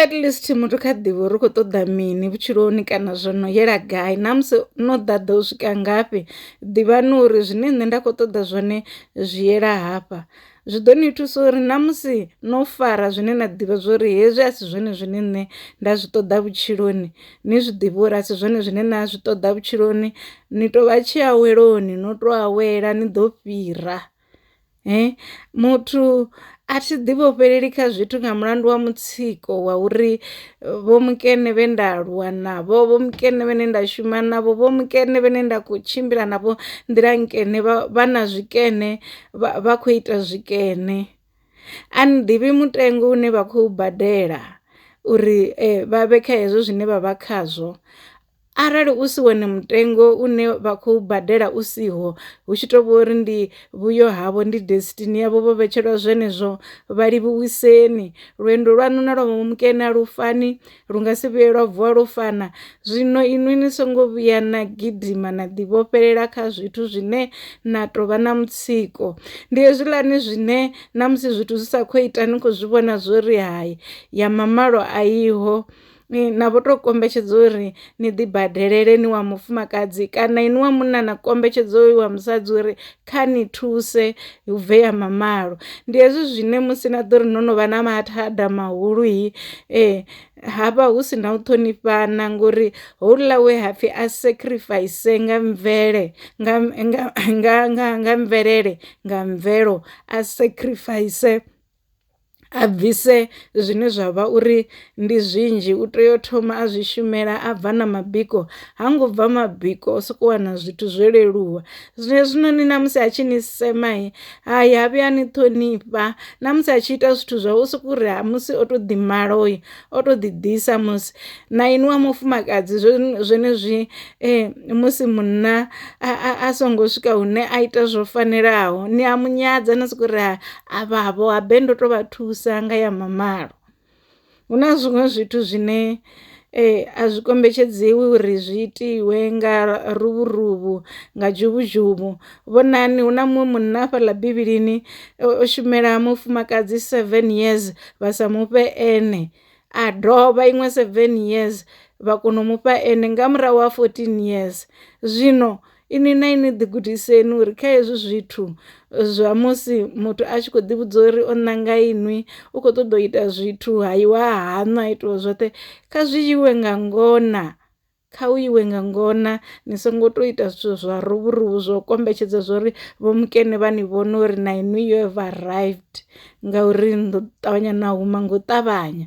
at least muthu kha ḓivha uri khou ṱoḓa mini vhutshiloni kana zwo no yela gai, na musi no ḓaḓa u swika ngafhi ḓivhani uri zwine nṋe nda khou ṱoḓa zwone zwi yela hafha. Zwi ḓo ni thusa uri na musi no fara zwine na ḓivha zwori hezwi a si zwone zwine nṋe nda zwi ṱoḓa vhutshiloni, ni zwi ḓivha uri a si zwone zwine na zwi ṱoḓa vhutshiloni, ni tou vha tshiaweloni no tou awela ni ḓo fhira. Muthu a thi ḓivhofheleli kha zwithu nga mulandu wa mutsiko wa uri vho mukene vhe nda aluwa navho, vho mukene vhane nda shuma navho, vho mukene vhane nda khou tshimbila navho nḓila nkene vha na zwikene vha khou ita zwikene. A ni ḓivhi mutengo une vha khou badela uri vha vhe kha hezwo zwine vha vha khazwo. Arali u si wone mutengo une vha khou badela u siho, hu tshi tou vha uri ndi vhuyo havho, ndi destiny yavho, vho vhetshelwa zwenezwo, vha livhuwiseni. Lwendo lwaṋu na lwa mukene a lu fani, lu nga si vhuye lwa vuwa lwo fana. Zwino inwi ni songo vhuya na gidima na ḓivhofhelela kha zwithu zwine na tou vha na mutsiko. Ndi hezwiḽani zwine na musi zwithu zwi sa khou ita ni khou zwi vhona zwori hayi ya mamalo a iho, na vho tou kombetshedza uri ni ḓi badelele ni wa mufumakadzi kana ini wa munna na kombetshedza wa musadzi uri kha ni thuse hu bve ya mamalo. Ndi hezwi zwine musi na ḓo ri no no vha na mathada mahulu havha hu si na u ṱhonifhana ngori houḽa we hapfhi a sacrifice nga mvelele nga mvelele nga mvelo, a sacrifice a bvise zwine zwa vha uri ndi zwinzhi, u tea u thoma a zwi shumela a bva na mabiko, ha ngo bva mabiko o sokou wana zwithu zwo leluwa. Zwinoni na musi a tshi ni sema hayi ha vhuyi a ni ṱhonifha, na musi a tshi ita zwithu zwawe u sokou ri musi o tou ḓimala o tou ḓisa musi. Na ini wa mufumakadzi zwenezwi musi munna a songo swika hune a ita zwo fanelaho, ni a munyadza na sokou ri avhavho habe ndo tou vha thusa nga ya mamalo. Hu na zwiṅwe zwithu zwine a zwi kombetshedziwi uri zwi itiwe nga ruvhuruvhu, nga dzhuvhuzhuvhu. Vhonani hu na muṅwe munna fhaḽa Bivhilini o shumela mufumakadzi 7 years vha sa mufhe ene, a dovha iṅwe 7 years vha kona u mufha ene nga murahu ha 14 years. Zwino ini na ini ḓi gudiseni uri kha hezwi zwithu zwa musi muthu a tshi khou ḓivhudza uri o ṋanga inwi, u khou ṱoḓa u ita zwithu hayiwa haṋu ha itiwa zwoṱhe, kha zwi iwe nga ngona, kha u iwe nga ngona. Ni songo tou ita zwithu zwa ruvhuruvhu zwo kombetshedza zwori vho mukene vha ni vhone uri na inwi you have arrived ngauri ni ḓo ṱavhanya na huma nga u ṱavhanya.